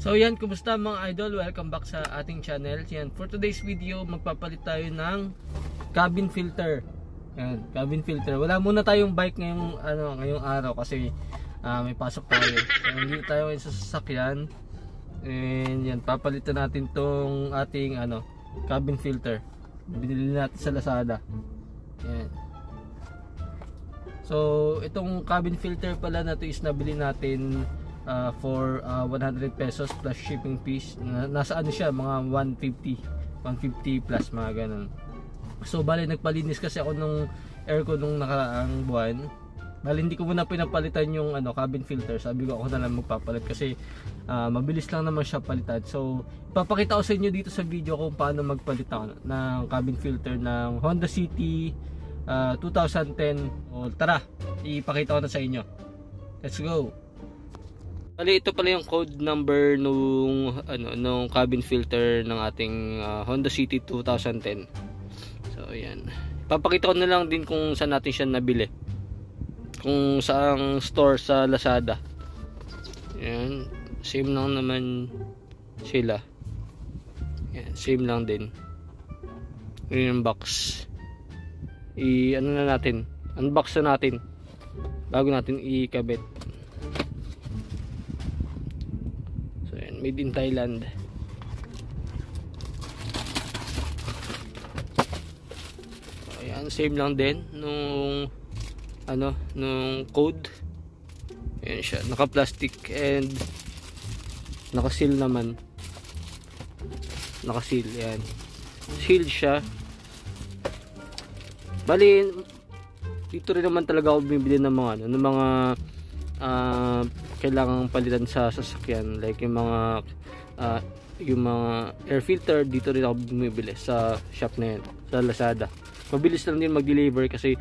So yan, kumusta mga idol? Welcome back sa ating channel. Yan, for today's video, magpapalit tayo ng cabin filter. Yan, cabin filter. Wala muna tayong bike ngayong araw kasi may pasok tayo. So, hindi tayo ngayon sa sasakyan. And yan, papalitan natin tong ating cabin filter. Binili natin sa Lazada. Yan. So itong cabin filter pala na to is nabili natin for 100 pesos plus shipping fees. Nasa ano siya, mga 150 plus, mga ganun. So bale, nagpalinis kasi ako nung aircon nung nakaraang buwan. Bale, hindi ko muna pinapalitan yung cabin filter. Sabi ko ako na lang magpapalit kasi mabilis lang naman siya palitan. So ipapakita ko sa inyo dito sa video kung paano magpalit ng cabin filter ng Honda City 2010. O tara, ipakita ko na sa inyo. Let's go. Bali, ito pala yung code number nung cabin filter ng ating Honda City 2010. So ayan, ipapakita ko na lang din kung saan natin siya nabili, kung saang store sa Lazada. Ayan, same lang naman sila. Ayan, same lang din. Yun yung box. Unbox na natin bago natin ikabit. So ayan, made in Thailand. So ayan, same lang din nung code. Ayan siya, naka plastic and naka seal naman. Naka seal, yan. Sealed siya. Bali, dito rin naman talaga ako bumibili ng mga kailangang palitan sa sasakyan, like yung mga air filter. Dito rin ako bumibili sa shop na yan, sa Lazada. Mabilis lang din mag-deliver kasi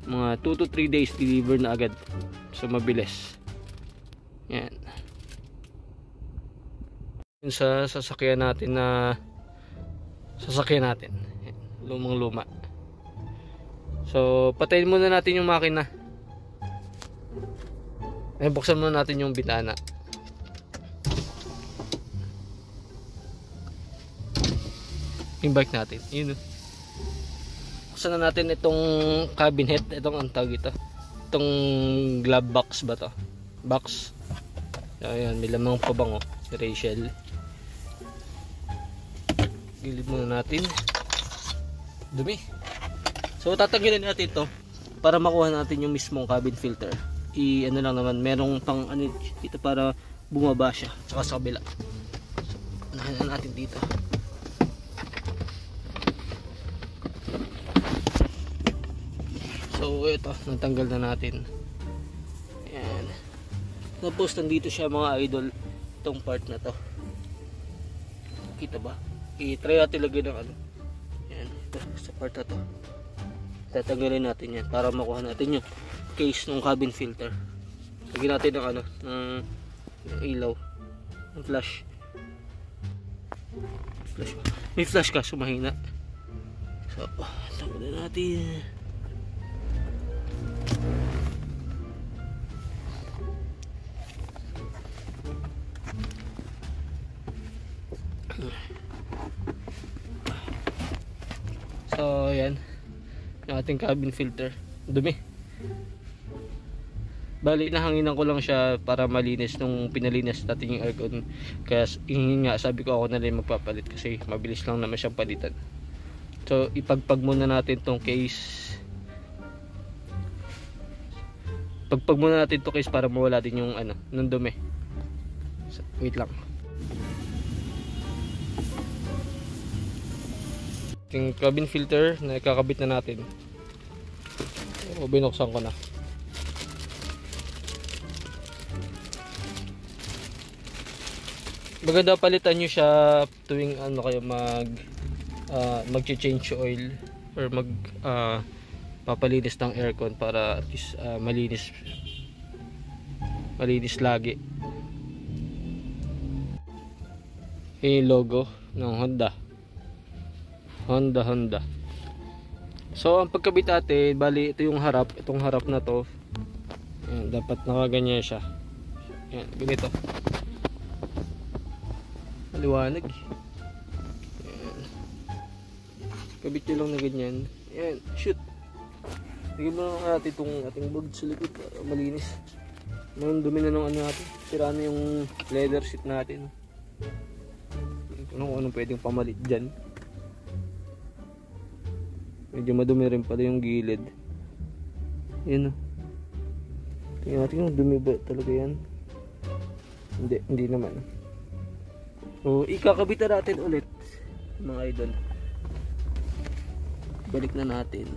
mga 2 to 3 days deliver na agad. So mabilis. Yan. Yung sa sasakyan natin lumang luma. So patayin muna natin yung makina. Ay, buksan muna natin yung bintana. Yung bike natin, yun. Buksan na natin itong cabinet. Itong ang tawag ito, itong glove box ba to? Box. Ayan, may lamang pabango. Rachel. Gilid muna natin. Dumi. So tatanggalin natin to para makuha natin yung mismong cabin filter. Lang naman, merong pang dito para bumaba siya, tsaka sa kabila. So unahin na natin dito. So ito, natanggal na natin. Ayan. Tapos nandito siya mga idol, itong part na to. Kita ba? I-try natin lagay ng Ayan, ito, sa part na to. Tatanggalin natin yan para makuha natin yung case ng cabin filter. Lagyan natin ng ilaw, ng flash. May flash ka, sumahina. So tanggalin natin. So yan yung ating cabin filter. Dumi. Bali, nahanginan ko lang siya para malinis nung pinalinis natin yung aircon. Kaya nga, sabi ko ako na rin magpapalit kasi mabilis lang naman siyang palitan. So ipagpag muna natin tong case. Pagpag muna natin tong case para mawala din yung nung dumi. So, wait lang. Yung cabin filter na ikakabit na natin. O, binuksan ko na. Maganda palitan nyo siya tuwing kayo mag-change oil or papalinis ng aircon para at least malinis lagi. Yung logo ng Honda. So ang pagkabit natin, bali ito yung harap, itong harap na to. Ayan, dapat nakaganyan siya. Ayan, ganito. Maliwanag. Ayan. Kabit nyo lang na ganyan. Ayan, shoot. Lagyan mo lang natin itong ating board sa likod para malinis. Ngayon dumi na ng ano natin. Sira na yung leather seat natin. Kung anong pwedeng pamalit dyan. Medyo madumi rin pala yung gilid. Yan o. Tingnan natin kung dumi ba talaga yan. Hindi naman. So, ikakabit na natin ulit mga idol. Balik na natin.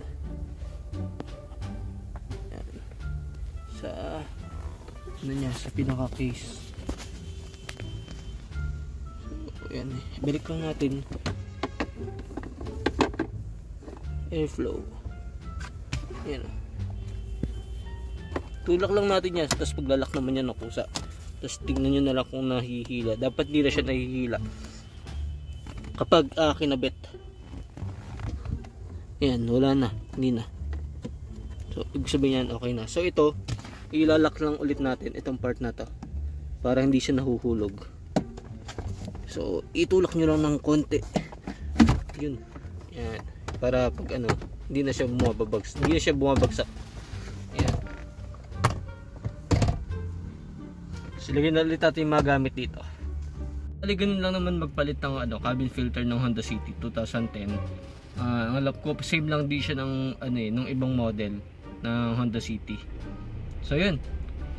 Yan. Sa ano niya, sa pinaka case. So, yan. Balik lang natin. Airflow. Yan. Tulak lang natin yan. Tapos paglalak naman yan ng kusa. Tapos tignan nyo na lang kung nahihila. Dapat di na siya nahihila kapag kinabit. Yan, wala na. Hindi na. So, ibig sabihin yan, okay na. So, ito, ilalak lang ulit natin itong part na to para hindi siya nahuhulog. So, itulak nyo lang ng konti. Yun. Yan. Para pag ano, hindi na siya bumabagsak. Hindi na siya bumabagsak. Yan. So, lagyan na ulit natin yung mga gamit dito. Ganun lang naman magpalit ng cabin filter ng Honda City 2010. Ang alam ko, same lang din siya ng ng ibang model ng Honda City. So yun.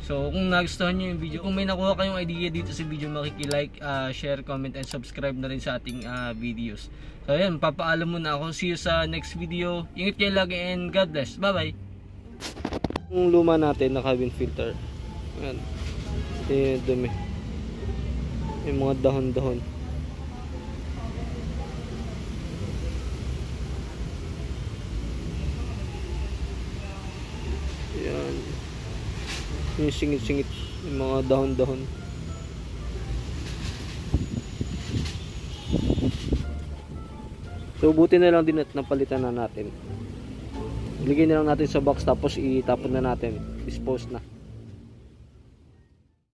So kung nagustuhan nyo yung video, kung may nakuha kayong idea dito sa video, makiki-like, share, comment, and subscribe na rin sa ating videos. So yun, papaalam muna ako. See you sa next video. Ingat kayo lagi and God bless. Bye bye. Yung luma natin na cabin filter. Ayan. Yung dumi. Yung mga dahon-dahon. Ayan. Yung singit-singit. Yung mga dahon-dahon. So buti na lang din at napalitan na natin. Iligay na lang natin sa box tapos itapon na natin. Dispose na.